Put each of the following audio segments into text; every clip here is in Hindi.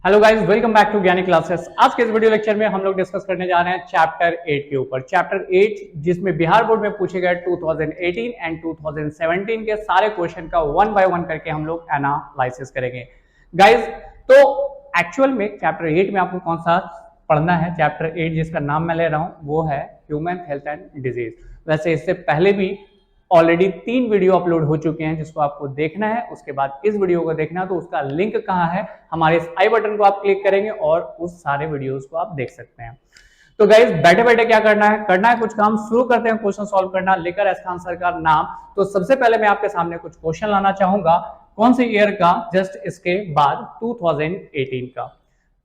Hello guys, welcome back to Gyani classes. आज के इस वीडियो लेक्चर में हम लोग डिस्कस करने जा रहे हैं चैप्टर 8 के ऊपर। चैप्टर 8 जिसमें बिहार बोर्ड में पूछे गए 2018 एंड 2017 के सारे क्वेश्चन का वन बाय वन करके हम लोग एनालिसिस करेंगे गाइस। तो एक्चुअल में चैप्टर 8 में आपको कौन सा पढ़ना है? चैप्टर 8 जिसका नाम मैं ले रहा हूं वो है ह्यूमन हेल्थ एंड डिजीज। वैसे इससे पहले भी ऑलरेडी 3 वीडियो अपलोड हो चुके हैं जिसको आपको देखना है, उसके बाद इस वीडियो को देखना है। तो उसका लिंक कहाँ है? हमारे इस आई बटन को आप क्लिक करेंगे और उस सारे वीडियोस को आप देख सकते हैं। तो गाइस बैठे बैठे क्या करना है कुछ काम। शुरू करते हैं क्वेश्चन सॉल्व करना, लेकर इसका आंसर का नाम। तो सबसे पहले मैं आपके सामने कुछ क्वेश्चन लाना चाहूंगा। कौन से ईयर का? जस्ट इसके बाद 2018 का।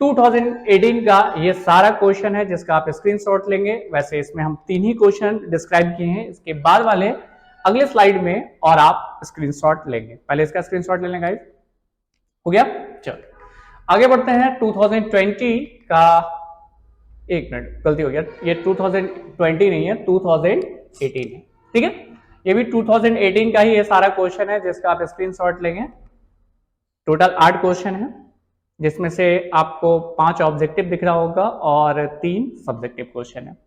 2018 का ये सारा क्वेश्चन है जिसका आप स्क्रीनशॉट लेंगे। वैसे इसमें हम 3 ही क्वेश्चन डिस्क्राइब किए हैं, इसके बाद वाले अगले स्लाइड में और आप स्क्रीनशॉट लेंगे। पहले इसका स्क्रीनशॉट ले लें गाइस। हो गया? चलो आगे बढ़ते हैं। 2020 का, एक मिनट गलती हो गया, ये 2020 नहीं है, 2018 है। ठीक है, ये भी 2018 का ही ये सारा क्वेश्चन है जिसका आप स्क्रीनशॉट लेंगे। टोटल 8 क्वेश्चन है जिसमें से आपको 5 ऑब्जेक्टिव दिख रहा होगा और 3 सब्जेक्टिव क्वेश्चन है।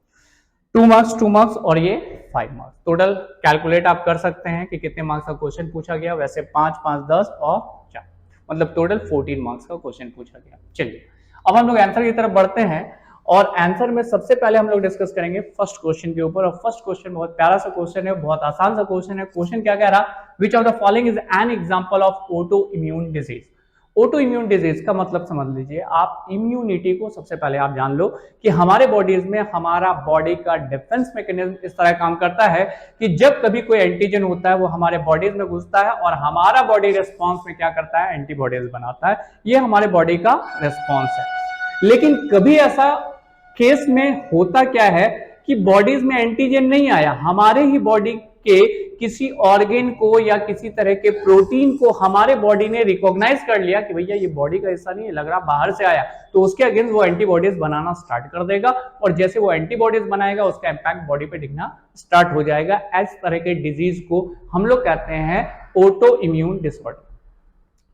2 मार्क्स और ये 5 मार्क्स। टोटल कैलकुलेट आप कर सकते हैं कि कितने मार्क्स का क्वेश्चन पूछा गया। वैसे 5, 5, 10 और 4, मतलब टोटल 14 मार्क्स का क्वेश्चन पूछा गया। चलिए अब हम लोग आंसर की तरफ बढ़ते हैं और आंसर में सबसे पहले हम लोग डिस्कस करेंगे फर्स्ट क्वेश्चन के ऊपर। और फर्स्ट क्वेश्चन बहुत प्यारा सा क्वेश्चन है, बहुत आसान सा क्वेश्चन है। क्वेश्चन क्या कह रहा? Which of the following is an example of auto immune disease. Auto immune disease का मतलब समझ लीजिए आप। इम्यूनिटी को सबसे पहले आप जान लो कि हमारे बॉडीज में हमारा बॉडी का डिफेंस मैकेनिज्म इस तरह काम करता है कि जब कभी कोई एंटीजन होता है वो हमारे बॉडीज में घुसता है और हमारा बॉडी रिस्पॉन्स में क्या करता है? एंटीबॉडीज बनाता है। ये हमारे बॉडी का रिस्पॉन्स है। लेकिन कभी ऐसा केस में होता क्या है कि बॉडीज में एंटीजन नहीं आया, हमारे ही बॉडी के किसी ऑर्गेन को या किसी तरह के प्रोटीन को हमारे बॉडी ने रिकॉग्नाइज कर लिया कि भैया ये बॉडी का हिस्सा नहीं है, लग रहा बाहर से आया, तो उसके अगेंस्ट वो एंटीबॉडीज बनाना स्टार्ट कर देगा। और जैसे वो एंटीबॉडीज बनाएगा उसका इंपैक्ट बॉडी पे दिखना स्टार्ट हो जाएगा। इस तरह के डिजीज को हम लोग कहते हैं ऑटो इम्यून डिसऑर्डर।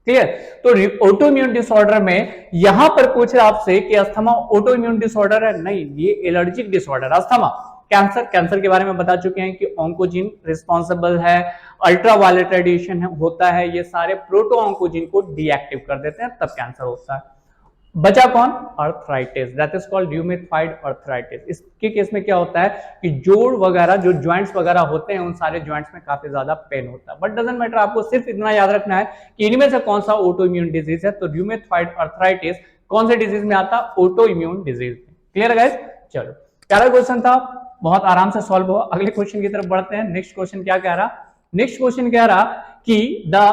क्लियर? तो ऑटो इम्यून डिसऑर्डर में यहां पर पूछ रहा आपसे कि अस्थमा ऑटो इम्यून डिसऑर्डर है? नहीं, ये एलर्जिक डिसऑर्डर। अस्थमा, कैंसर के बारे में बता चुके हैं कि ऑन्कोजिन रिस्पॉन्सिबल है, अल्ट्रावायलेट रेडिएशन होता है, ये सारे प्रोटो ऑन्कोजिन को डीएक्टिव कर देते हैं, तब कैंसर होता है। बचा कौन? Arthritis, that is called rheumatoid arthritis. इसके केस में क्या होता है कि जोड़ वगैरह, जो ज्वाइंट्स वगैरह होते हैं, उन सारे ज्वाइंट्स में काफी ज्यादा पेन होता है। बट डजंट मैटर, आपको सिर्फ इतना याद रखना है कि इनमें से कौन सा ऑटो इम्यून डिजीज है। तो रूमेटॉइड अर्थराइटिस कौन से डिजीज में आता? ऑटो इम्यून डिजीज में। Clear guys? चलो प्यारा क्वेश्चन था, बहुत आराम से सॉल्व हुआ। अगले क्वेश्चन की तरफ बढ़ते हैं। नेक्स्ट क्वेश्चन क्या कह रहा? नेक्स्ट क्वेश्चन कह रहा कि the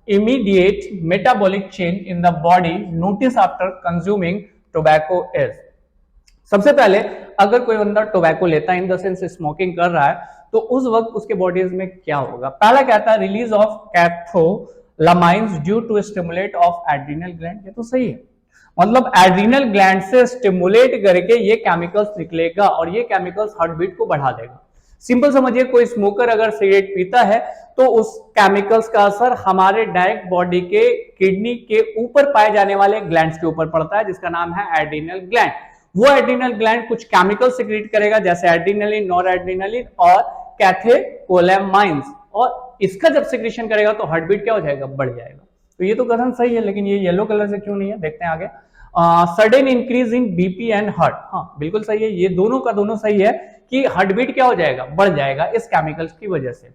immediate metabolic change in the body notice after consuming tobacco is। सबसे पहले अगर कोई बंदा टोबैको लेता है, इन द सेंस स्मोकिंग कर रहा है, तो उस वक्त उसके बॉडीज में क्या होगा? पहला कहता है release of catecholamines due to stimulate of adrenal gland. ये तो सही है, मतलब एड्रिनल ग्लैंड से स्टिमुलेट करके ये केमिकल्स निकलेगा और ये केमिकल्स हार्ट बीट को बढ़ा देगा। सिंपल समझिए, कोई स्मोकर अगर सिगरेट पीता है तो उस केमिकल्स का असर हमारे डायरेक्ट बॉडी के किडनी के ऊपर पाए जाने वाले ग्लैंड्स के ऊपर पड़ता है जिसका नाम है एड्रिनल ग्लैंड। वो एड्रिनल ग्लैंड कुछ केमिकल सिक्रीट करेगा जैसे एड्रिनलिन, नॉर एड्रिनलिन और कैथेकोलामाइन्स, और इसका जब सिक्रीशन करेगा तो हार्ट बीट क्या हो जाएगा? बढ़ जाएगा। तो ये तो कथन सही है, लेकिन ये येलो कलर से क्यों नहीं है? देखते हैं आगे। Sudden increase in BP and heart, हाँ बिल्कुल सही है, ये दोनों का दोनों सही है कि हार्ट बीट क्या हो जाएगा? बढ़ जाएगा इस केमिकल्स की वजह से।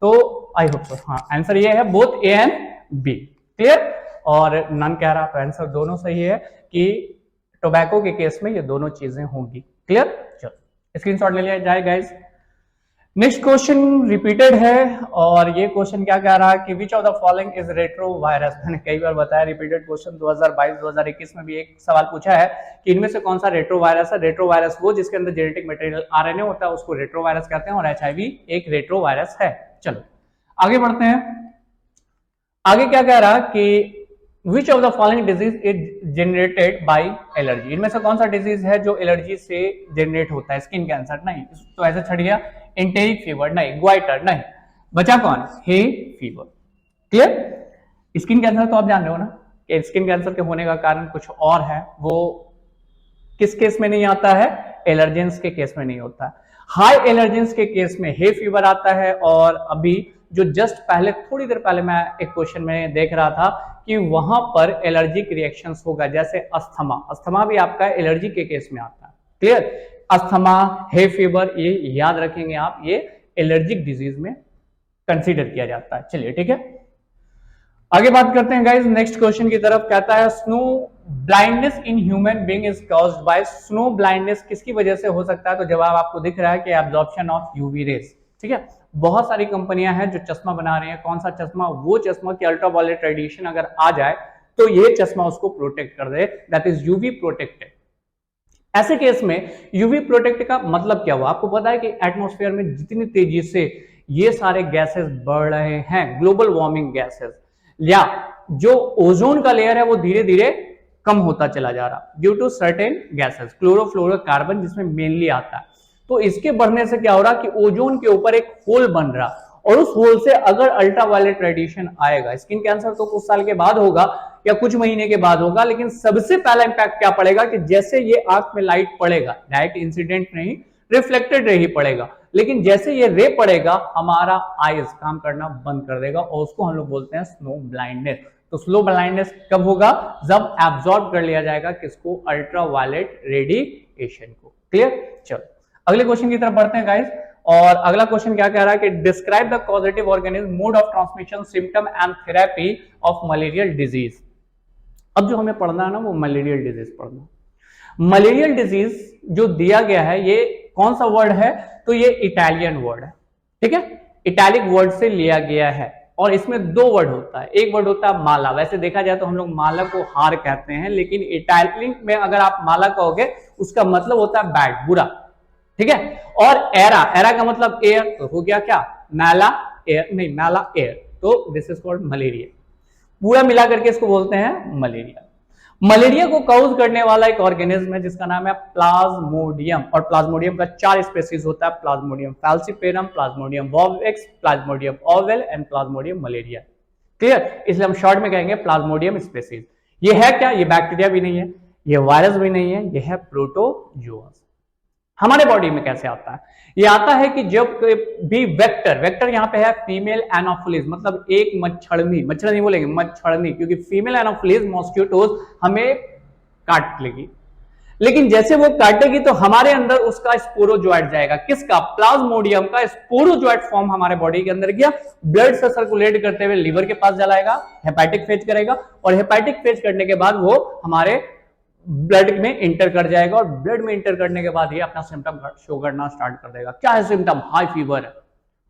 तो आई होप सो, हाँ आंसर ये है, both A and B. Clear? और नन कह रहा, तो आंसर दोनों सही है कि टोबैको के केस में ये दोनों चीजें होंगी। क्लियर? चलो स्क्रीनशॉट ले लिया जाए गाइस। नेक्स्ट क्वेश्चन रिपीटेड है और ये क्वेश्चन क्या कह रहा है कि which of the following is retro virus. मैंने कई बार बताया, रिपीटेड क्वेश्चन 2022-2021 में भी एक सवाल पूछा है कि इनमें से कौन सा रेट्रो वायरस है। रेट्रो वायरस वो जिसके अंदर जेनेटिक मटेरियल आरएनए होता है, उसको रेट्रो वायरस कहते हैं, और एचआईवी एक रेट्रो वायरस है। चलो आगे बढ़ते हैं। आगे क्या कह रहा कि which of the following disease is generated by allergy. इनमें से कौन सा डिजीज है जो एलर्जी से जनरेट होता है? स्किन कैंसर नहीं, तो ऐसे छट गया। एंटेरिक फीवर नहीं, ग्वाइटर नहीं, बचा कौन? Hay fever. Clear? Skin cancer तो आप जान रहे हो ना कि स्किन कैंसर के होने का कारण कुछ और है, वो किस केस में नहीं आता है? एलर्जेंस के केस में नहीं होता है। हाई एलर्जेंस के केस में हे फीवर आता है। और अभी जो जस्ट पहले थोड़ी देर पहले मैं एक क्वेश्चन में देख रहा था कि वहां पर एलर्जिक रिएक्शंस होगा, जैसे अस्थमा। अस्थमा भी आपका एलर्जी के केस में आता है। क्लियर? अस्थमा, हे फीवर, ये याद रखेंगे आप, ये एलर्जिक डिजीज में कंसीडर किया जाता है। चलिए ठीक है, आगे बात करते हैं गाइस नेक्स्ट क्वेश्चन की तरफ। कहता है snow blindness in human being is caused by. Snow blindness किसकी वजह से हो सकता है? तो जवाब आपको दिख रहा है कि एब्जॉर्प्शन ऑफ यूवी रेज। ठीक है, बहुत सारी कंपनियां हैं जो चश्मा बना रही हैं। कौन सा चश्मा? वो चश्मा कि अल्ट्रावायलेट रेडिएशन अगर आ जाए तो ये चश्मा उसको प्रोटेक्ट कर दे, दैट इज यूवी प्रोटेक्टेड। ऐसे केस में यूवी प्रोटेक्ट का मतलब क्या हुआ? आपको पता है कि एटमॉस्फेयर में जितनी तेजी से ये सारे गैसेस बढ़ रहे हैं, ग्लोबल वार्मिंग गैसेस, या जो ओजोन का लेयर है वो धीरे धीरे कम होता चला जा रहा due to certain gases, chlorofluorocarbon जिसमें मेनली आता है। तो इसके बढ़ने से क्या हो रहा कि ओजोन के ऊपर एक होल बन रहा, और उस होल से अगर अल्ट्रावायलेट रेडिएशन आएगा, स्किन कैंसर तो कुछ साल के बाद होगा या कुछ महीने के बाद होगा, लेकिन सबसे पहला इंपैक्ट क्या पड़ेगा कि जैसे ये आंख में लाइट पड़ेगा, डायरेक्ट इंसिडेंट नहीं, रिफ्लेक्टेड रे ही पड़ेगा, लेकिन जैसे ये रे पड़ेगा हमारा आईज काम करना बंद कर देगा, और उसको हम लोग बोलते हैं स्नो ब्लाइंडनेस। तो स्लो ब्लाइंडनेस कब होगा? जब एब्जॉर्ब कर लिया जाएगा किसको? अल्ट्रावायलेट रेडिएशन को। क्लियर? चलो अगले क्वेश्चन की तरफ बढ़ते हैं गाइस। और अगला क्वेश्चन क्या कह रहा है कि describe the causative organism, mode of transmission, symptom and therapy of malarial disease. अब जो हमें पढ़ना है ना वो मलेरियल डिजीज पढ़ना। मलेरियल डिजीज जो दिया गया है ये कौन सा वर्ड है? तो ये इटालियन वर्ड है। ठीक है, इटैलिक वर्ड से लिया गया है, और इसमें दो वर्ड होता है। एक वर्ड होता है माला, वैसे देखा जाए तो हम लोग माला को हार कहते हैं, लेकिन इटैलिक में अगर आप माला कहोगे उसका मतलब होता है बैड, बुरा। ठीक है, और एरा, एरा का मतलब एयर, तो हो गया क्या? मैला एयर, नहीं मैला एयर, तो दिस इज कॉल्ड मलेरिया। पूरा मिला करके इसको बोलते हैं मलेरिया। मलेरिया को कॉज करने वाला एक ऑर्गेनिज्म है जिसका नाम है प्लाज्मोडियम, और प्लाज्मोडियम का 4 स्पेसीज होता है, plasmodium falciparum, plasmodium vivax, plasmodium ovale and plasmodium malaria. Clear? इसलिए हम शॉर्ट में कहेंगे प्लाज्मोडियम स्पेसीज। ये है क्या? ये बैक्टीरिया भी नहीं है, ये वायरस भी नहीं है, ये है प्रोटोजोआ। हमारे बॉडी में कैसे आता है? ये आता है कि जब भी वेक्टर, वेक्टर यहाँ पे है फीमेल एनोफिलिस, मतलब एक मच्छरनी, मच्छर नहीं बोलेंगे, मच्छरनी, क्योंकि फीमेल एनोफिलिस मॉस्किटोज हमें काट लेगी, लेकिन जैसे वो काटेगी तो हमारे अंदर उसका स्पोरोजोइट जाएगा। किसका? प्लाज्मोडियम का स्पोरोजोइट फॉर्म हमारे बॉडी के अंदर गया, ब्लड से सर्कुलेट करते हुए लीवर के पास चलाएगा, हेपेटिक फेज करेगा, और हेपेटिक फेज करने के बाद वो हमारे ब्लड में इंटर कर जाएगा, और ब्लड में इंटर करने के बाद ये अपना सिम्टम शो करना स्टार्ट कर देगा। क्या है सिम्टम? हाई फीवर है।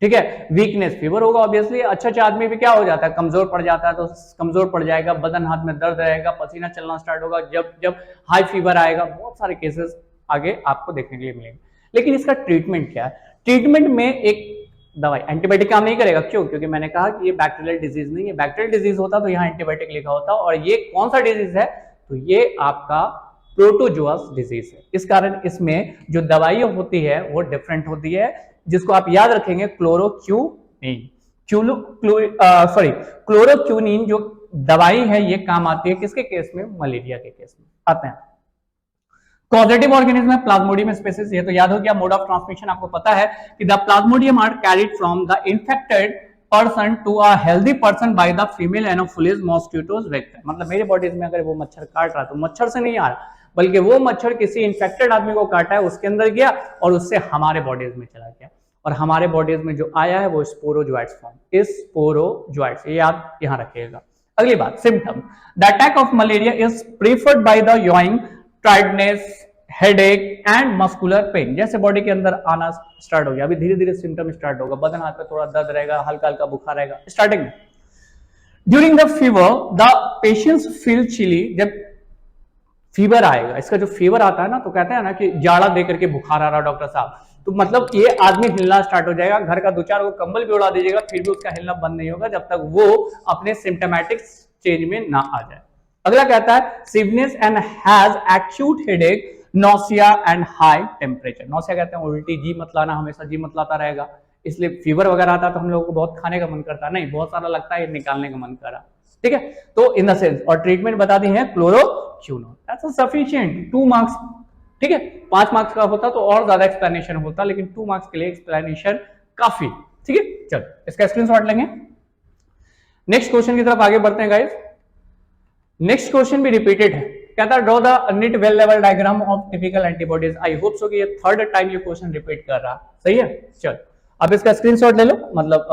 ठीक है, वीकनेस, फीवर होगा ऑब्वियसली। अच्छा आदमी भी क्या हो जाता है? कमजोर पड़ जाता है, तो कमजोर पड़ जाएगा, बदन हाथ में दर्द रहेगा, पसीना चलना स्टार्ट होगा। जब जब हाई फीवर आएगा, बहुत सारे केसेस आगे आपको देखने के लिए मिलेंगे। लेकिन इसका ट्रीटमेंट क्या है? ट्रीटमेंट में एक दवाई, एंटीबायोटिक काम नहीं करेगा। क्यों? क्योंकि मैंने कहा कि ये बैक्टीरियल डिजीज नहीं है। बैक्टीरियल डिजीज होता तो यहाँ एंटीबायोटिक लिखा होता, और ये कौन सा डिजीज है? तो ये आपका प्रोटोजोआस डिजीज है। इस कारण इसमें जो दवाइयां होती है वो डिफरेंट होती है, जिसको आप याद रखेंगे क्लोरोक्यूनिन। क्लोरोक्यूनिन जो दवाई है ये काम आती है किसके केस में? मलेरिया के केस में। आते हैं कॉजेटिव ऑर्गेनिज्म है प्लाज्मोडियम स्पीशीज, ये तो याद हो गया। मोड ऑफ ट्रांसमिशन आपको पता है कि the plasmodium are carried from the infected person to a healthy person by the female anopheles mosquitoes vector. मतलब मेरे बॉडी में अगर वो मच्छर काट रहा तो मच्छर से नहीं आ रहा, बल्कि वो मच्छर किसी इन्फेक्टेड आदमी को काटा है, उसके अंदर गया और उससे हमारे बॉडीज में चला गया, और हमारे बॉडीज में जो आया है वो स्पोरोजोइट्स फॉर्म, स्पोरोजोइट्स, ये याद यहां रखिएगा। अगली बात, symptom. The attack of malaria is preferred by the yawning, tiredness, headache and muscular pain. जैसे बॉडी के अंदर आना स्टार्ट हो गया, अभी धीरे धीरे सिम्टम स्टार्ट होगा, बदन हाथ पे थोड़ा दर्द रहेगा, हल्का हल्का बुखार रहेगा स्टार्टिंग में। During the fever the patients feel chilly. जब फीवर आएगा, इसका जो फीवर आता है ना, तो कहते हैं ना कि जाड़ा दे करके बुखार आ रहा डॉक्टर साहब, तो मतलब ये आदमी हिलना स्टार्ट हो जाएगा। घर का 2-4 को कंबल भी उड़ा दीजिएगा फिर भी उसका हिलना बंद नहीं होगा जब तक वो अपने सिम्टोमेटिक चेंज में ना आ जाए। अगला कहता है sickness and has acute headache, nausea and high temperature. Nausea कहते हैं उल्टी, जी मत लाना, हमेशा जी मत लाता रहेगा, इसलिए फीवर वगैरह आता है तो हम लोगों को बहुत खाने का मन करता है, नहीं बहुत सारा लगता है निकालने का मन कर रहा, ठीक है, तो इन द सेंस, और ट्रीटमेंट बता दी है क्लोरोक्विनोन, दैट्स सफिशिएंट, 2 मार्क्स, ठीक है। 5 मार्क्स का होता तो और ज्यादा एक्सप्लेनेशन होता, लेकिन 2 मार्क्स के लिए एक्सप्लेनेशन काफी, ठीक है। चलो इसका स्क्रीनशॉट लेंगे, नेक्स्ट क्वेश्चन की तरफ आगे बढ़ते हैं गाइस। नेक्स्ट क्वेश्चन भी रिपीटेड है, कहता है ड्रॉ द नीट वेल लेवल diagram of typical antibodies. I hope so कि ये थर्ड टाइम ये क्वेश्चन रिपीट कर रहा, सही है। चल अब इसका स्क्रीनशॉट ले लो, मतलब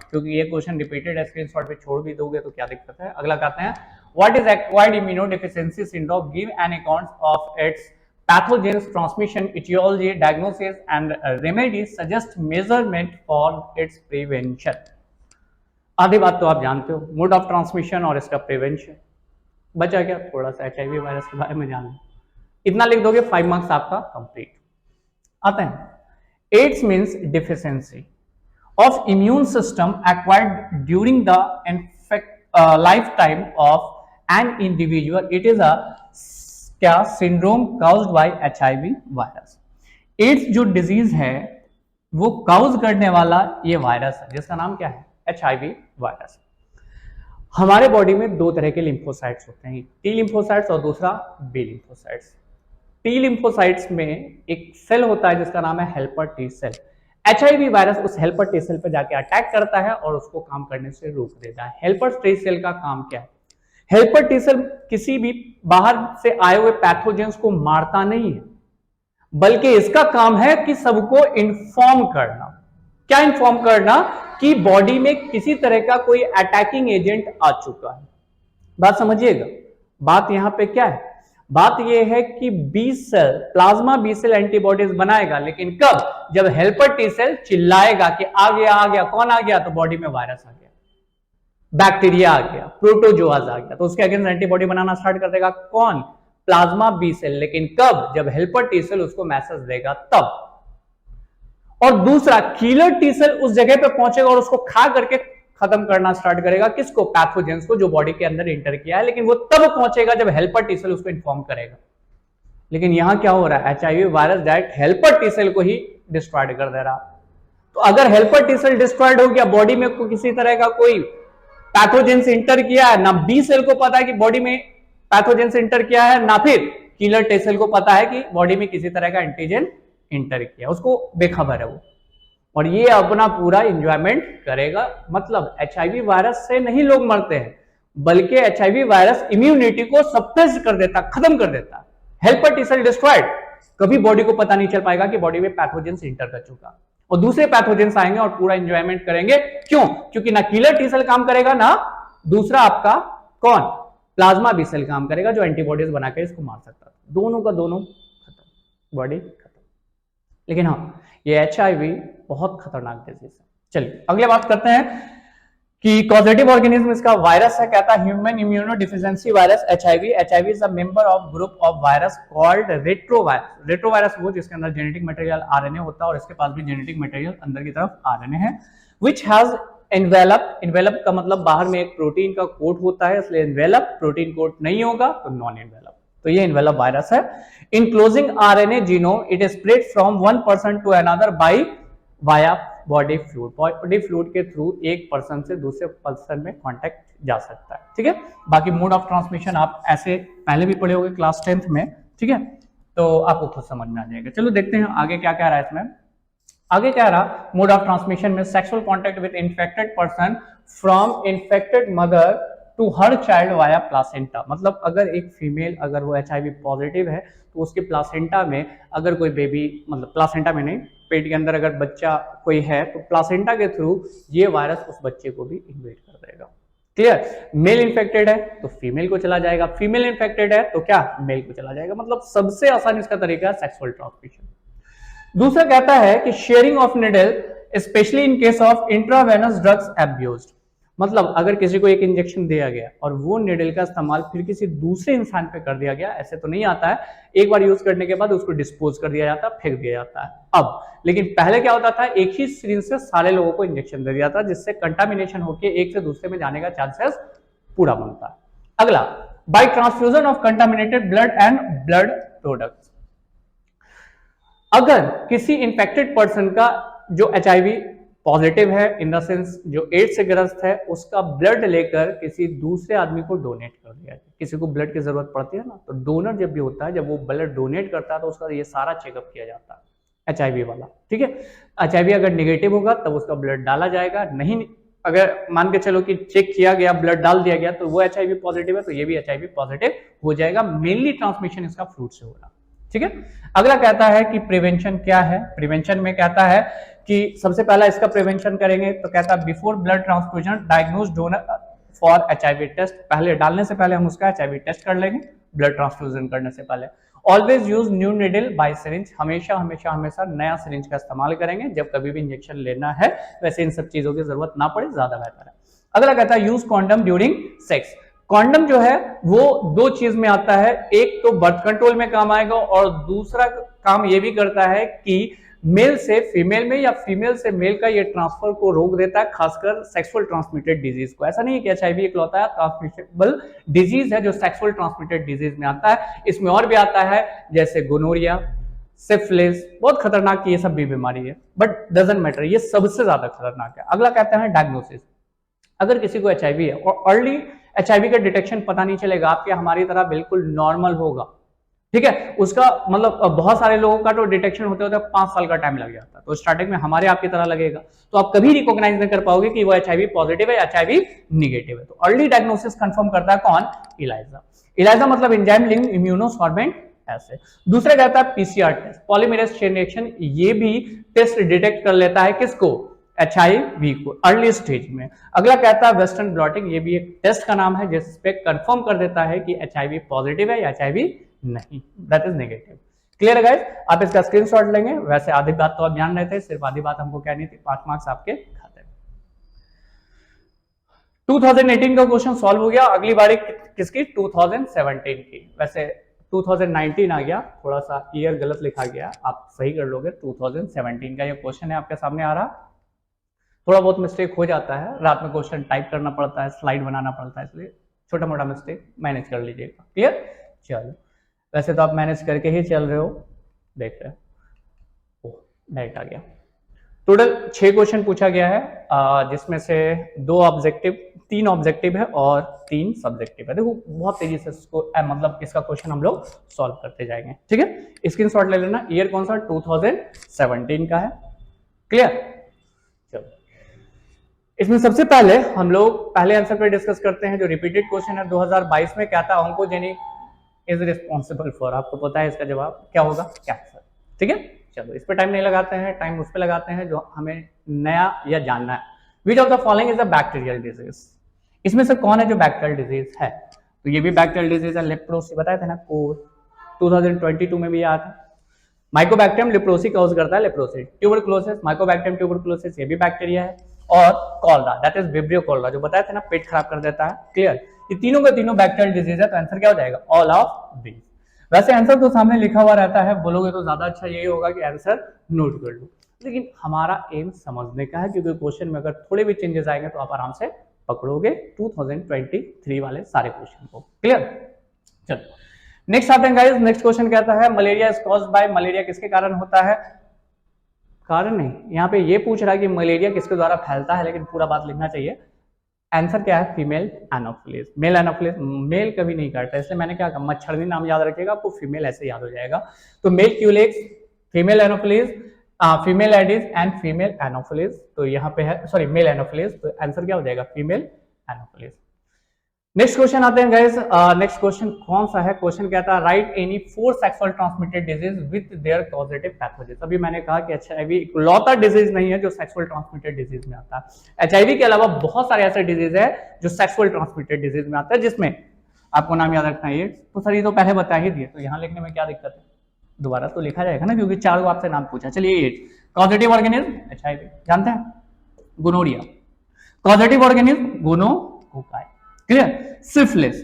क्योंकि ये क्वेश्चन रिपीटेड है, स्क्रीनशॉट पे छोड़ भी दोगे तो क्या दिक्कत है। अगला कहते हैं what is acquired immunodeficiency syndrome, give an account of its pathogens transmission, etiology, diagnosis and remedies, suggest measurement for its prevention। आधी बात तो आप जानते हो, मोड ऑफ ट्रांसमिशन और इसका प्रिवेंशन। बचा क्या, थोड़ा सा एचआईवी वायरस के बारे में जान लो, इतना लिख दोगे 5 मार्क्स आपका कंप्लीट। आते हैं AIDS means deficiency of immune system acquired during the lifetime of an individual. It is a क्या syndrome caused by HIV virus. AIDS जो डिजीज है वो काउज करने वाला ये वायरस है, जिसका नाम क्या है, एचआईवी वायरस। हमारे बॉडी में 2 तरह के लिम्फोसाइट्स होते हैं, टी लिम्फोसाइट्स और दूसरा बी लिम्फोसाइट्स। टी लिम्फोसाइट्स में एक सेल होता है जिसका नाम है helper T cell. HIV virus उस हेल्पर टी सेल पर जाके अटैक करता है और उसको काम करने से रोक देता है। हेल्पर टी सेल का काम क्या है, हेल्पर टी सेल किसी भी बाहर से आए हुए पैथोजेंस को मारता नहीं है, बल्कि इसका काम है कि सबको इन्फॉर्म करना। क्या इन्फॉर्म करना, कि बॉडी में किसी तरह का कोई अटैकिंग एजेंट आ चुका है। बात समझिएगा, बात यहां पे क्या है, बात यह है कि B cell plasma B cell antibodies बनाएगा, लेकिन कब, जब हेल्पर टी सेल चिल्लाएगा कि आ गया आ गया। कौन आ गया, तो बॉडी में वायरस आ गया, बैक्टीरिया आ गया, प्रोटोजोआज आ गया, तो उसके अगेंस्ट एंटीबॉडी बनाना स्टार्ट कर देगा कौन, प्लाज्मा बी सेल। लेकिन कब, जब हेल्पर टी सेल उसको मैसेज देगा तब। और दूसरा किलर टी सेल उस जगह पे पहुंचेगा और उसको खा करके खत्म करना स्टार्ट करेगा, किसको, पैथोजेंस को जो बॉडी के अंदर इंटर किया है। लेकिन वो तब पहुंचेगा जब हेल्पर टी सेल उसको इन्फॉर्म करेगा। लेकिन यहां क्या हो रहा है, HIV virus direct helper T cell को ही डिस्ट्रॉय कर दे रहा। तो अगर हेल्पर टी सेल डिस्ट्रॉयड हो गया, बॉडी में किसी तरह का कोई पैथोजेंस इंटर किया है, ना बी सेल को पता है कि बॉडी में पैथोजेंस इंटर किया है, ना फिर किलर टी सेल को पता है कि बॉडी में किसी तरह का एंटीजन इंटर किया, उसको बेखबर है वो, और ये अपना पूरा एंजॉयमेंट करेगा। मतलब एचआईवी वायरस से नहीं लोग मरते हैं, बल्कि एचआईवी वायरस इम्यूनिटी को सप्रेस कर देता, खत्म कर देता। हेल्पर टी सेल डिस्ट्रॉयड, कभी बॉडी को पता नहीं चल पाएगा कि बॉडी में पैथोजेंस इंटर कर चुका, और दूसरे पैथोजेंस आएंगे और पूरा एंजॉयमेंट करेंगे। क्यों, क्योंकि ना किलर टी सेल काम करेगा, ना दूसरा आपका कौन, प्लाज्मा बी सेल काम करेगा जो एंटीबॉडीज बनाकर इसको मार सकता था। दोनों का दोनों खत्म, बॉडी खत्म। लेकिन हाँ, ये एचआईवी बहुत खतरनाक डिजीज है। चलिए अगले बात करते हैं कि कॉजेटिव ऑर्गेनिज्म इसका वायरस है, कहता है human immunodeficiency virus HIV. HIV is a member of group of virus called retrovirus. Retrovirus वो जिसके अंदर जेनेटिक मटेरियल आरएनए होता है, और इसके पास भी जेनेटिक मटेरियल अंदर की तरफ आरएनए है, व्हिच हैज एनवेलप का मतलब बाहर में एक प्रोटीन का कोट होता है, इसलिए एनवेलप, प्रोटीन कोट नहीं होगा तो नॉन एनवेलप, तो ये एनवेलप वायरस है। Enclosing RNA genome, it is spread from one person to another by via body fluid. Body fluid के थ्रू एक पर्सन से दूसरे पर्सन में कांटेक्ट जा सकता है, ठीक है। बाकी मोड ऑफ ट्रांसमिशन आप ऐसे पहले भी पढ़े होंगे क्लास 10th में, ठीक है, तो आपको खुद समझ में आ जाएगा। चलो देखते हैं आगे क्या कह रहा है इसमें। आगे क्या रहा, मोड ऑफ ट्रांसमिशन में sexual contact with infected person from infected mother to her child via placenta. मतलब अगर एक फीमेल, अगर वो एचआईवी पॉजिटिव है, तो उसके प्लासेंटा में अगर कोई बेबी, मतलब प्लासेंटा में नहीं, पेट के अंदर अगर बच्चा कोई है, तो प्लासेंटा के थ्रू ये वायरस उस बच्चे को भी इन्वेट कर देगा। क्लियर, मेल इन्फेक्टेड है तो फीमेल को चला जाएगा, फीमेल इन्फेक्टेड है तो क्या, मेल को चला जाएगा। मतलब सबसे आसान इसका तरीका है सेक्सुअल ट्रांसमिशन। दूसरा कहता है कि sharing of needle specially in case of intravenous drugs abused. मतलब अगर किसी को एक इंजेक्शन दिया गया और वो निडल का इस्तेमाल फिर किसी दूसरे इंसान पे कर दिया गया, ऐसे तो नहीं आता है, एक बार यूज करने के बाद उसको डिस्पोज कर दिया जाता है, फेंक दिया जाता है अब। लेकिन पहले क्या होता था, एक ही सिरिंज से सारे लोगों को इंजेक्शन दे दिया था, जिससे कंटामिनेशन होकर एक से दूसरे में जाने का चांसेस पूरा बनता है। अगला, by transfusion of contaminated blood and blood products. अगर किसी इंफेक्टेड पर्सन का जो एचआईवी पॉजिटिव है इन द सेंस जो एड्स से ग्रस्त है उसका ब्लड लेकर किसी दूसरे आदमी को डोनेट कर दिया। किसी को ब्लड की जरूरत पड़ती है ना, तो डोनर जब भी होता है, जब वो ब्लड डोनेट करता है तो उसका ये सारा चेकअप किया जाता है HIV वाला। ठीक है, HIV अगर निगेटिव होगा तब उसका ब्लड डाला जाएगा, नहीं अगर मान के चलो कि चेक किया गया, ब्लड डाल दिया गया, तो वो HIV पॉजिटिव है तो ये भी HIV पॉजिटिव हो जाएगा। मेनली ट्रांसमिशन इसका फ्रूट से हो रहा। ठीक है, अगला कहता है कि प्रिवेंशन क्या है। प्रिवेंशन में कहता है कि सबसे पहला इसका प्रिवेंशन करेंगे तो कहता है before blood transfusion diagnose donor for HIV test. पहले डालने से पहले हम उसका HIV टेस्ट कर लेंगे ब्लड ट्रांसफ्यूजन करने से पहले। Always use new needle by syringe, हमेशा हमेशा हमेशा नया सिरिंज का इस्तेमाल करेंगे जब कभी भी इंजेक्शन लेना है। वैसे इन सब चीजों की जरूरत ना पड़े ज्यादा बेहतर है। अगला कहता है use condom during sex. Condom जो है वो दो चीज में आता है, एक तो बर्थ कंट्रोल में काम आएगा और दूसरा काम ये भी करता है कि मेल से फीमेल में या फीमेल से मेल का ये ट्रांसफर को रोक देता है, खासकर सेक्सुअल ट्रांसमिटेड डिजीज को। ऐसा नहीं है कि HIV इकलौता ट्रांसमिटेबल डिजीज है जो सेक्सुअल ट्रांसमिटेड डिजीज में आता है, इसमें और भी आता है जैसे गोनोरिया, सिफिलिस, बहुत खतरनाक ये सब भी बीमारी है, बट डजंट मैटर, ये सबसे ज्यादा खतरनाक है। अगला कहते हैं डायग्नोसिस। अगर किसी को HIV है और अर्ली HIV का डिटेक्शन पता नहीं चलेगा, आपके हमारी तरह बिल्कुल नॉर्मल होगा, ठीक है, उसका मतलब बहुत सारे लोगों का तो डिटेक्शन होते होते 5 साल का टाइम लग जाता है, तो स्टार्टिंग में हमारे आपकी तरह लगेगा, तो आप कभी रिकॉग्नाइज नहीं कर पाओगे कि वो HIV पॉजिटिव है या HIV निगेटिव है। तो अर्ली डायग्नोसिस कंफर्म करता है कौन? इलाइजा। इलाइजा मतलब एंजाइम लिंक्ड इम्यूनोसॉर्बेंट एसे। दूसरा कहता है PCR test, polymerase chain reaction, ये भी टेस्ट डिटेक्ट कर लेता है किसको? HIV को अर्ली स्टेज में। अगला कहता है वेस्टर्न ब्लॉटिंग, ये भी एक टेस्ट का नाम है जिसपे कंफर्म कर देता है कि HIV पॉजिटिव है या HIV नहीं, दैट इज नेगेटिव। क्लियर है गाइस? आप इसका स्क्रीनशॉट लेंगे। वैसे आधी बात तो आप जान रहे थे, सिर्फ आधी बात हमको कहनी थी, 5 मार्क्स आपके खाते में। 2018 का क्वेश्चन सॉल्व हो गया। अगली बारी किसकी? 2017 की। वैसे 2019 आ गया, थोड़ा सा ईयर गलत लिखा गया, आप सही कर लोगे। 2017 का ये क्वेश्चन है आपके सामने आ रहा। थोड़ा बहुत मिस्टेक हो जाता है, रात में क्वेश्चन टाइप करना पड़ता है, स्लाइड बनाना पड़ता है, इसलिए छोटा मोटा मिस्टेक मैनेज कर लीजिएगा। क्लियर? चलो, वैसे तो आप मैनेज करके ही चल रहे हो, देख रहे हो। डायरेक्ट आ गया। टोटल 6 क्वेश्चन पूछा गया है, जिसमें से 3 ऑब्जेक्टिव है और 3 सब्जेक्टिव है। देखो बहुत तेजी से इसको मतलब इसका क्वेश्चन हम लोग सॉल्व करते जाएंगे। ठीक है, स्क्रीनशॉट ले लेना। ईयर कौन सा? 2017 का है। क्लियर? चलो, इसमें सबसे पहले हम लोग पहले आंसर पे डिस्कस करते हैं। जो रिपीटेड क्वेश्चन है 2022 में क्या था? ऑन्कोजेनिक इज रिस्पॉन्सिबल फॉर, आपको पता है इसका जवाब क्या होगा? कैंसर। ठीक है, चलो इस पे टाइम नहीं लगाते हैं, टाइम उस पे लगाते हैं जो हमें नया या जानना है। Which of the following is a bacterial disease? इसमें से कौन है जो बैक्टीरियल डिजीज है? तो ये भी बैक्टीरियल डिजीज है। लेप्रोसी बताए थे ना, कोर 2022 में भी आया था। माइकोबैक्टीरियम लेप्रोसी कॉज करता है लेप्रोसी। ट्यूबरकुलोसिस, माइकोबैक्टीरियम ट्यूबरकुलोसिस, ये भी बैक्टीरिया है। और cholera, that is vibrio cholera, जो बताया था ना पेट खराब कर देता है। क्लियर? ये तीनों के तीनों बैक्टीरियल डिजीज है, तो आंसर क्या हो जाएगा? All of these. वैसे आंसर तो सामने लिखा हुआ रहता है, बोलोगे तो ज्यादा अच्छा यही होगा कि आंसर नोट कर लो, लेकिन हमारा एम समझने का है, क्योंकि क्वेश्चन में अगर थोड़े भी चेंजेस आएंगे तो आप आराम से पकड़ोगे 2023 वाले सारे क्वेश्चन को। क्लियर? चलो नेक्स्ट आते हैं गाइस। नेक्स्ट क्वेश्चन कहता है malaria is caused by, malaria किसके कारण होता है? कारण नहीं, यहाँ पे ये पूछ रहा है कि मलेरिया किसके द्वारा फैलता है, लेकिन पूरा बात लिखना चाहिए। आंसर क्या है? Female anopheles. Male anopheles male कभी नहीं काटता, इसलिए मैंने क्या कहा, मच्छरनी नाम याद रखिएगा, आपको फीमेल ऐसे याद हो जाएगा। तो male culex, female anopheles, female aedes and female anopheles. तो यहाँ पे है सॉरी मेल एनोफिलिस, तो आंसर क्या हो जाएगा? Female Anopheles. नेक्स्ट क्वेश्चन आते हैं गाइस। नेक्स्ट क्वेश्चन कौन सा है? क्वेश्चन कहता है right any 4 sexual transmitted disease with their causative pathogen. अभी मैंने कहा कि HIV इकलौता डिजीज नहीं है जो सेक्सुअल ट्रांसमिटेड डिजीज में आता है। HIV के अलावा बहुत सारे ऐसे डिजीज है जो सेक्सुअल ट्रांसमिटेड डिजीज में आता है, जिसमें आपको नाम याद रखना है। तो सर ये तो पहले बता ही दिए, तो यहाँ लिखने में क्या दिक्कत है? दोबारा तो लिखा जाएगा ना, क्योंकि 4 आपसे नाम पूछा। चलिए कॉजेटिव ऑर्गेनिज्म HIV जानते हैं, gonorrhoea, positive organism gonococci, clear. Syphilis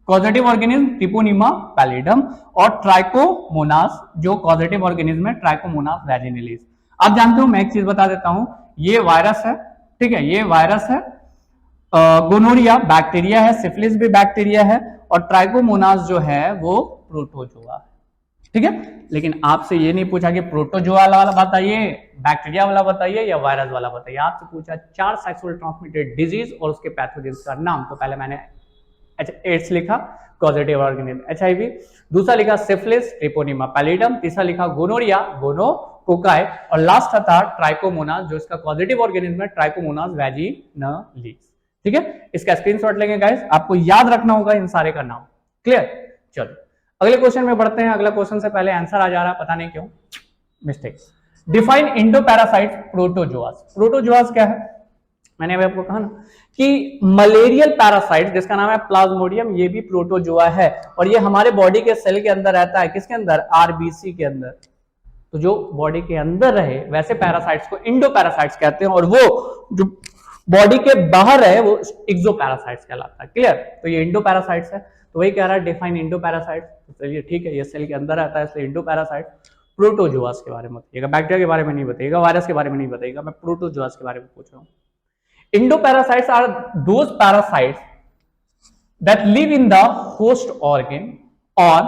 positive organism treponema pallidum, और ट्राइकोमोनास जो पॉजिटिव ऑर्गेनिज्म है ट्राइकोमोनास वैजिनलिस। आप जानते हो, मैं एक चीज बता देता हूं, ये वायरस है, ठीक है, ये वायरस है, गोनोरिया बैक्टीरिया है, सिफिलिस भी बैक्टीरिया है, और ट्राइकोमोनास जो है वो प्रोटोजोआ है, ठीक है। लेकिन आपसे ये नहीं पूछा कि प्रोटोजोआ वाला बताइए, बैक्टीरिया वाला बताइए या वायरस वाला बताइए। आपसे पूछा 4 सेक्सुअल ट्रांसमिटेड डिजीज और उसके पैथोजेंस का नाम। तो पहले मैंने एड्स लिखा, कॉजेटिव ऑर्गेनिज्म एचआईवी, दूसरा लिखा सिफिलिस, ट्रिपोनिमा पैलिडम, तीसरा लिखा गोनोरिया, गोनोकोकाई, और लास्ट था ट्राइकोमोनास, जो इसका कॉजेटिव ऑर्गेनिज्म है, ट्राइकोमोनास वैजिनलिस। ठीक है, इसका स्क्रीनशॉट लेंगे गाइस, आपको याद रखना होगा इन सारे का नाम। क्लियर? चलो अगले क्वेश्चन में बढ़ते हैं। अगला क्वेश्चन से पहले आंसर आ जा रहा है, पता नहीं क्यों, मिस्टेक। डिफाइन इंडोपैरासाइट प्रोटोजोआस। प्रोटोजोआस क्या है? मैंने अभी आपको कहा ना कि मलेरियल पैरासाइट जिसका नाम है प्लाज्मोडियम, ये भी प्रोटोजोआ है और ये हमारे बॉडी के सेल के अंदर रहता है। किसके अंदर? आरबीसी के अंदर। तो जो बॉडी के अंदर रहे वैसे पैरासाइट्स को इंडोपैरासाइट्स कहते हैं, और वो जो बॉडी के बाहर रहे वो एक्सोपैरासाइट्स कहलाता है। क्लियर? तो ये इंडोपैरासाइट्स है। तो वही कह रहा है डिफाइन इंडोपैरासाइट्स। तो चलिए ठीक है, ये सेल के अंदर रहता है इसलिए इंडोपैरासाइट। प्रोटोजोआस के बारे में बताइएगा, बैक्टीरिया के बारे में नहीं बताइएगा, वायरस के बारे में नहीं बताइएगा, मैं प्रोटोजोआस के बारे में पूछ रहा हूँ। Endoparasites are those parasites that live in the host organ or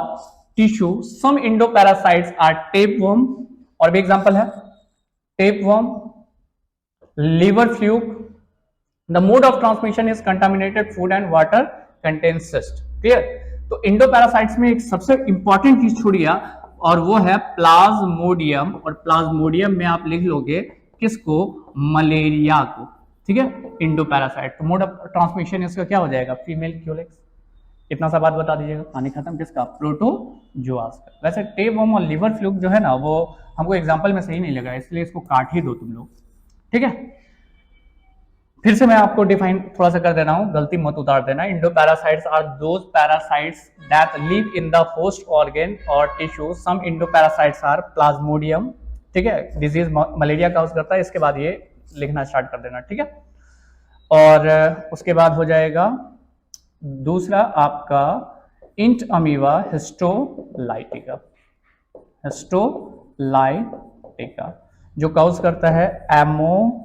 tissue. Some endoparasites are tapeworm, और भी एग्जांपल है tapeworm, liver fluke. The mode of transmission is contaminated food and water contains cyst. Clear? तो endoparasites में एक सबसे इंपॉर्टेंट चीज छोड़िए और वो है प्लाज्मोडियम, और प्लाज्मोडियम में आप लिख लोगे किसको? मलेरिया को। ठीक है, इंडोपैरासाइट। तो मोड ऑफ ट्रांसमिशन इसका क्या हो जाएगा? Female Culex. इतना सा बात बता दीजिएगा, कहानी खत्म। किसका? प्रोटोजोआस का। वैसे टेपवर्म और लिवर फ्लूक जो है ना, वो हमको एग्जांपल में सही नहीं लगा, इसलिए इसको काट ही दो तुम लोग। ठीक है, फिर से मैं आपको डिफाइन थोड़ा सा कर दे रहा हूं, गलती मत उतार देना। Endoparasites are those parasites that live in the host organ और tissue. Some endoparasites are plasmodium. ठीक है, डिजीज मलेरिया काउज करता है। इसके बाद ये लिखना स्टार्ट कर देना। ठीक है, और उसके बाद हो जाएगा दूसरा आपका इंट अमीवा हिस्टोलाइटिका। हिस्टोलाइटिका जो काउज करता है एमोबीएसिस।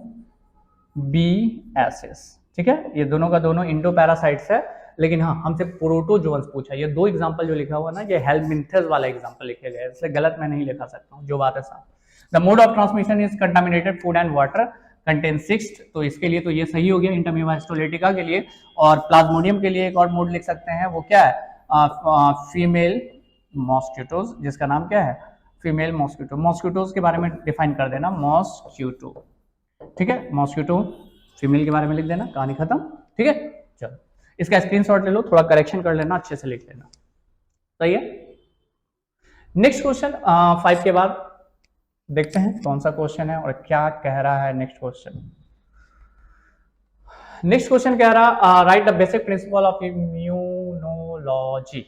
ठीक है, ये दोनों का दोनों इंडोपैरासाइट्स है, लेकिन हाँ हमसे प्रोटोजोअन्स पूछा। ये दो एग्जांपल जो लिखा हुआ ना, ये हेल्मिंथेस वाला एग्जांपल लिखे गए, इसलिए गलत मैं नहीं लिखा सकता हूँ, जो बात है साफ। The mode of transmission is contaminated food and water contain 6। तो इसके लिए तो ये सही हो गया इंटरमीवा हिस्टोलाइटिका के लिए। और प्लाज्मोडियम के लिए एक और मोड लिख सकते हैं, वो क्या है? फीमेल मॉस्किटोज, जिसका नाम क्या है? Female mosquito. मॉस्किटोज के बारे में डिफाइन कर देना, मॉस्किटो। ठीक है, मॉस्किटो फीमेल के बारे में लिख देना, कहानी खत्म। ठीक है, चलो इसका स्क्रीनशॉट ले लो, थोड़ा करेक्शन कर लेना, अच्छे से लिख लेना। सही है। नेक्स्ट क्वेश्चन 5 के बाद देखते हैं कौन सा क्वेश्चन है और क्या कह रहा है नेक्स्ट क्वेश्चन। नेक्स्ट क्वेश्चन कह रहा right the basic principle of immunology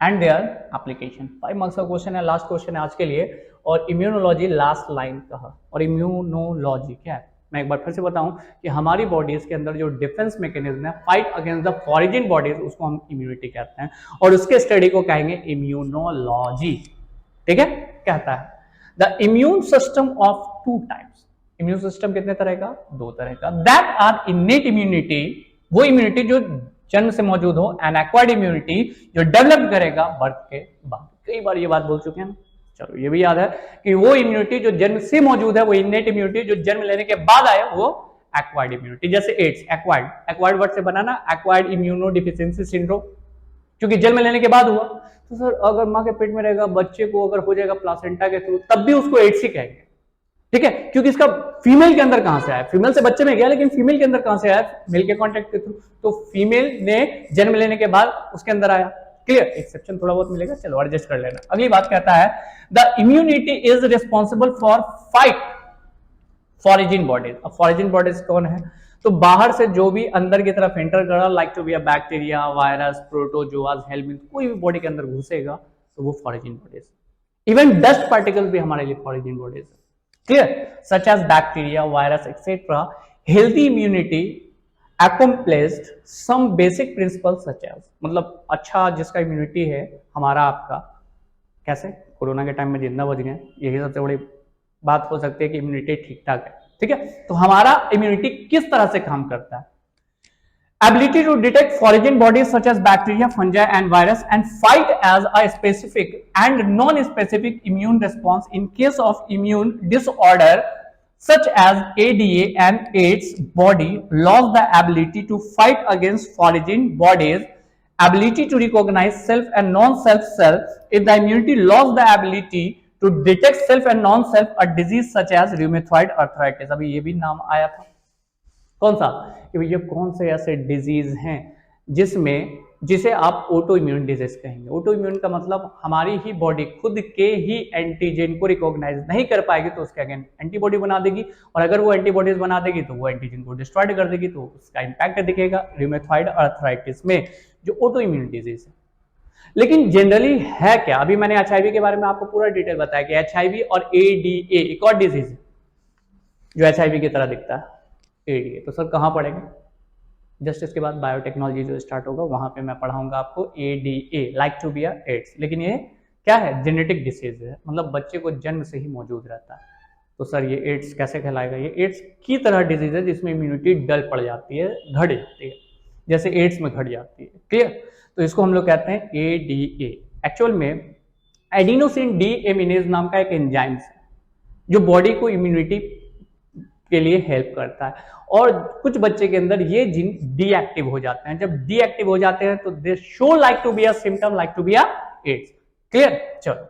and their application. 5 marks का क्वेश्चन है, लास्ट क्वेश्चन है आज के लिए। और इम्यूनोलॉजी लास्ट लाइन कहा। और इम्यूनोलॉजी क्या है? मैं एक बार फिर से बताऊं कि हमारी बॉडीज के अंदर जो डिफेंस मैकेनिज्म है, fight against the foreign bodies, उसको हम इम्यूनिटी कहते हैं, और उसके स्टडी को कहेंगे इम्यूनोलॉजी। ठीक है, कहता है the immune system of 2 types. Immune system कितने तरह का? 2 तरह का। दैट आर इनेट इम्यूनिटी, वो इम्यूनिटी जो जन्म से मौजूद हो, एंड एक्वायर्ड इम्यूनिटी जो डेवलप करेगा बर्थ के बाद। कई बार ये बात बोल चुके हैं, चलो ये भी याद है कि वो इम्यूनिटी जो जन्म से मौजूद है वो इनेट इम्यूनिटी, जो जन्म लेने के बाद आए वो एक्वायर्ड इम्यूनिटी। जैसे एड्स, एक्वायर्ड, एक्वायर्ड वर्ड से बनाना, एक्वायर्ड इम्यूनो डिफिशियंसी सिंड्रोम, क्योंकि जन्म लेने के बाद हुआ। तो सर अगर माँ के पेट में रहेगा, बच्चे को अगर हो जाएगा प्लासेंटा के थ्रू, तब भी उसको एड्स ही कहेंगे। ठीक है, क्योंकि इसका फीमेल के अंदर कहां से आया? फीमेल से बच्चे में गया, लेकिन फीमेल के अंदर कहां से आया? मेल के कांटेक्ट के थ्रू। तो फीमेल ने जन्म लेने के बाद उसके अंदर आया। क्लियर? एक्सेप्शन थोड़ा बहुत मिलेगा, चलो एडजस्ट कर लेना। अगली बात कहता है the immunity is responsible for fight foreign bodies. अब फॉरेन बॉडीज कौन है? तो बाहर से जो भी अंदर की तरफ एंटर कर रहा, like to be a bacteria, virus, protozoas, helminth, कोई भी बॉडी के अंदर घुसेगा तो वो foreign bodies. Even dust particles भी हमारे लिए फॉरेन बॉडीज है। Clear? Such as bacteria, virus etcetera. Healthy immunity accomplished some basic principles such as, मतलब अच्छा जिसका इम्यूनिटी है हमारा आपका, कैसे? कोरोना के टाइम में जिंदा बच गए, यही सबसे बड़ी बात हो सकती है कि इम्यूनिटी ठीक ठाक है। ठीक है, तो हमारा इम्यूनिटी किस तरह से काम करता है? ability to detect foreign bodies such as bacteria, fungi and virus and fight as a specific and non-specific immune response in case of immune disorder such as ADA and AIDS. Body lost the ability to fight against foreign bodies, ability to recognize self and non-self cells. If the immunity lost the ability to detect self and non-self, a disease such as rheumatoid arthritis. अभी ये भी नाम आया था, कौन सा, कि भैया कौन से ऐसे डिजीज हैं जिसे आप ऑटो इम्यून डिजीज कहेंगे। ऑटो इम्यून का मतलब हमारी ही बॉडी खुद के ही एंटीजन को रिकॉग्नाइज नहीं कर पाएगी तो उसके अगेंस्ट एंटीबॉडी बना देगी, और अगर वो एंटीबॉडीज बना देगी तो वो एंटीजन को डिस्ट्रॉय कर देगी, तो उसका इंपैक्ट दिखेगा रियूमेटॉइड अर्थराइटिस में, जो ऑटो इम्यून डिजीज है। लेकिन जनरली है क्या, अभी मैंने एचआईवी के बारे में आपको पूरा डिटेल बताया कि एचआईवी और एडीए एक और डिजीज है जो एचआईवी की तरह दिखता है, एडीए। तो सर कहाँ पढ़ेंगे, जस्ट इसके बाद बायोटेक्नोलॉजी जो स्टार्ट होगा वहां पे मैं पढ़ाऊंगा आपको एडीए, लाइक टू बी एड्स। लेकिन ये क्या है, जेनेटिक डिसीज है, मतलब बच्चे को जन्म से ही मौजूद रहता है। तो सर ये एड्स कैसे कहलाएगा, ये एड्स की तरह डिजीज है जिसमें इम्यूनिटी डल पड़ जाती है, घट जाती है, जैसे एड्स में घट जाती है, क्लियर। तो इसको हम लोग कहते हैं एडीए। एक्चुअल में एडिनोसिन डीएमिनेज नाम का एक एंजाइम है जो बॉडी को इम्यूनिटी के लिए हेल्प करता है, और कुछ बच्चे के अंदर ये जीन डीएक्टिव हो जाते हैं। जब डीएक्टिव हो जाते हैं तो they show like to be a symptom like to be a AIDS, clear. चलो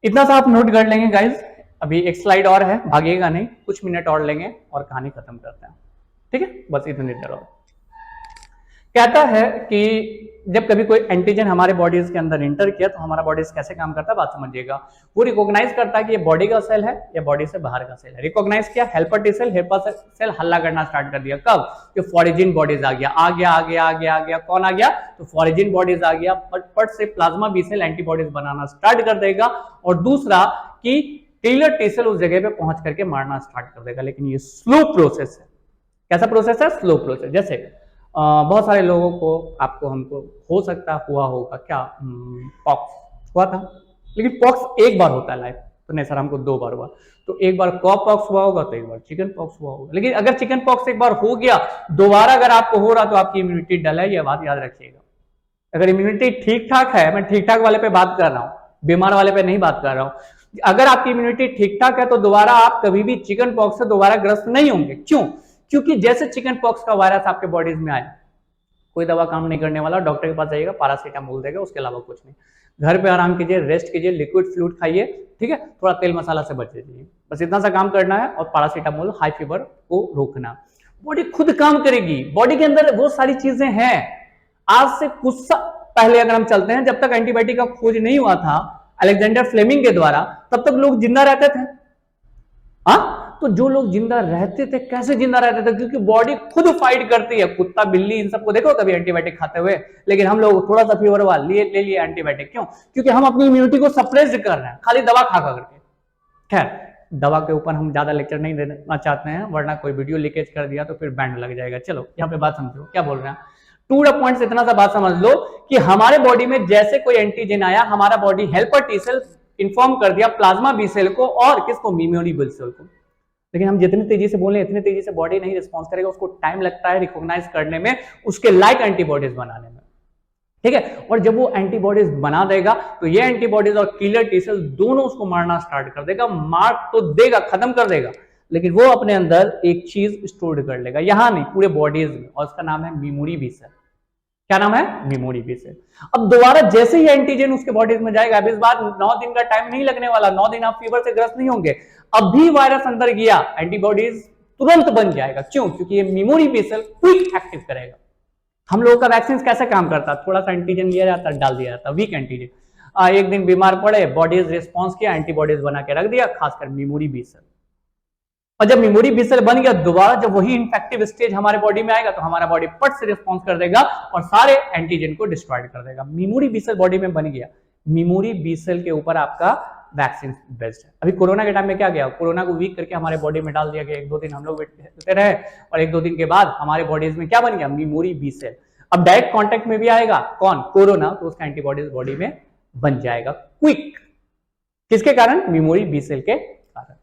इतना सा आप नोट कर लेंगे गाइज। अभी एक स्लाइड और है, भागेगा नहीं, कुछ मिनट और लेंगे और कहानी खत्म करते हैं, ठीक है। बस इतनी देर और कहता है कि जब कभी कोई एंटीजन हमारे बॉडीज के अंदर इंटर किया तो हमारा बॉडीज कैसे काम करता है, बात समझिएगा। वो रिकॉग्नाइज करता है कि ये बॉडी का सेल है या बॉडी से बाहर का सेल है। रिकॉग्नाइज किया, helper T cell, helper cell हल्ला करना स्टार्ट कर दिया। कब, जो फॉरेजिन बॉडीज आ गया, कौन आ गया, तो फॉरेजिन बॉडीज आ गया। फट से प्लाज्मा बी सेल एंटीबॉडीज बनाना स्टार्ट कर देगा, और दूसरा कि टेलर टी सेल उस जगह पे पहुंच करके मारना स्टार्ट कर देगा। लेकिन ये स्लो प्रोसेस है। कैसा प्रोसेस है, स्लो प्रोसेस। जैसे बहुत सारे लोगों को, आपको हमको हो सकता हुआ होगा क्या, पॉक्स हुआ था, लेकिन पॉक्स एक बार होता है लाइफ, तो नहीं सर हमको 2 बार हुआ। तो एक बार कॉप पॉक्स हुआ होगा, तो एक बार चिकन पॉक्स हुआ होगा। लेकिन अगर चिकन पॉक्स एक बार हो गया, दोबारा अगर आपको हो रहा तो आपकी इम्यूनिटी डल है, यह बात याद रखिएगा। अगर इम्यूनिटी ठीक ठाक है, मैं ठीक ठाक वाले पे बात कर रहा हूँ, बीमार वाले पे नहीं बात कर रहा हूँ। अगर आपकी इम्यूनिटी ठीक ठाक है तो दोबारा आप कभी भी चिकन पॉक्स से दोबारा ग्रस्त नहीं होंगे। क्यों, क्योंकि जैसे चिकन पॉक्स का वायरस आपके बॉडीज में आया, कोई दवा काम नहीं करने वाला, डॉक्टर के पास जाइएगा, पैरासीटामोल देगा, उसके अलावा कुछ नहीं। घर पे आराम कीजिए, रेस्ट कीजिए, लिक्विड फ्लूइड खाइए, ठीक है, थोड़ा तेल मसाला से बच जाइए, बस इतना सा काम करना है। और पैरासीटामोल, हाई फीवर को रोकना, बॉडी खुद काम करेगी। बॉडी के अंदर वो सारी चीजें हैं। आज से कुछ पहले अगर हम चलते हैं, जब तक एंटीबायोटिक का खोज नहीं हुआ था अलेक्जेंडर फ्लेमिंग के द्वारा, तब तक लोग जिंदा रहते थे। हाँ, तो जो लोग जिंदा रहते थे, कैसे जिंदा रहते थे, क्योंकि बॉडी खुद फाइट करती है। कुत्ता बिल्ली इन सबको देखो कभी एंटीबायोटिक खाते हुए, लेकिन हम लोग थोड़ा सा फीवर हुआ ले लिए एंटीबायोटिक। क्यों, क्योंकि हम अपनी इम्यूनिटी को सप्रेस कर रहे हैं खाली दवा खा करके। खैर, दवा के ऊपर हम ज्यादा लेक्चर नहीं देना चाहते हैं, वरना कोई वीडियो लीकेज कर दिया तो फिर बैंड लग जाएगा। चलो यहाँ पे बात समझो क्या बोल रहे हैं। 2 पॉइंट्स इतना सा बात समझ लो कि हमारे बॉडी में जैसे कोई एंटीजन आया, हमारा body helper T cell inform कर दिया प्लाज्मा बी सेल को, और किसको, मेमोरी बी सेल को। लेकिन हम जितनी तेजी से बोले इतनी तेजी से बॉडी नहीं रिस्पॉन्स करेगा, उसको टाइम लगता है रिकॉग्नाइज करने में, उसके लाइक एंटीबॉडीज बनाने में, ठीक है। और जब वो एंटीबॉडीज बना देगा तो ये एंटीबॉडीज और किलर टी सेल दोनों उसको मारना स्टार्ट कर देगा। मार तो देगा, खत्म कर देगा, लेकिन वो अपने अंदर एक चीज स्टोर कर लेगा, यहां नहीं, पूरे बॉडीज में, और उसका नाम है मेमोरी बी सेल। क्या नाम है, मेमोरी बी सेल। अब दोबारा जैसे ही एंटीजन उसके बॉडीज में जाएगा, अब इस बार 9 दिन का टाइम नहीं लगने वाला, 9 दिन आप फीवर से ग्रस्त नहीं होंगे। अब भी वायरस अंदर गया, एंटीबॉडीज तुरंत बन जाएगा। क्यों, क्योंकि ये memory B cell quick active करेगा। हम लोगों का वैक्सीन कैसे काम करता है, थोड़ा सा एंटीजन लिया जाता, डाल दिया जाता, वीक एंटीजन। एक दिन बीमार पड़े, बॉडीज रिस्पॉन्स किया, एंटीबॉडीज बना के रख दिया, खासकर मेमोरी बी सेल। और जब मेमोरी बी सेल बन गया, दोबारा जब वही इन्फेक्टिव स्टेज हमारे बॉडी में आएगा तो हमारा बॉडी पट से रिस्पॉन्स कर देगा और सारे एंटीजन को डिस्ट्रॉय कर देगा। मेमोरी बी सेल बॉडी में बन गया, मेमोरी बी सेल के ऊपर आपका वैक्सीन बेस्ड है। अभी कोरोना के टाइम में क्या गया, कोरोना को वीक करके हमारे बॉडी में डाल दिया गया, 1-2 दिन हम लोग लेते रहे, और 1-2 दिन के बाद हमारे बॉडीज में क्या बन गया, मेमोरी बी सेल। अब डायरेक्ट कॉन्टेक्ट में भी आएगा कौन, कोरोना, तो उसका एंटीबॉडीज बॉडी में बन जाएगा क्विक। किसके कारण, मेमोरी बी सेल के कारण।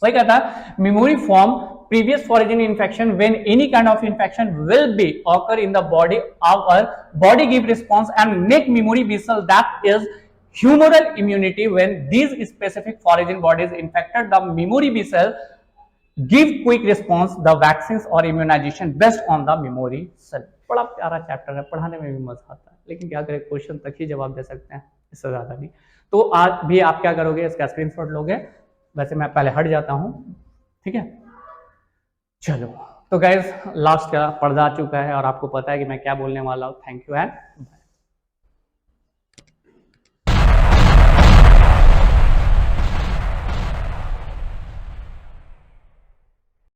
वही कहता है memory form previous foreign infection, when any kind of infection will be occur in the body, our body give response and make memory B cell, that is humoral immunity. When these specific foreign bodies infected, the memory B cell give quick response, the vaccines or immunization based on the memory cell. बड़ा प्यारा चैप्टर है, पढ़ाने में भी मजा आता है, लेकिन क्या करें, क्वेश्चन तक ही जवाब दे सकते हैं, इससे ज्यादा नहीं। तो आज भी आप क्या करोगे, इसका स्क्रीनशॉट लोगे। वैसे मैं पहले हट जाता हूं, ठीक है। चलो तो गाइस लास्ट का पढ़ जा चुका है और आपको पता है कि मैं क्या बोलने वाला हूँ। Thank you and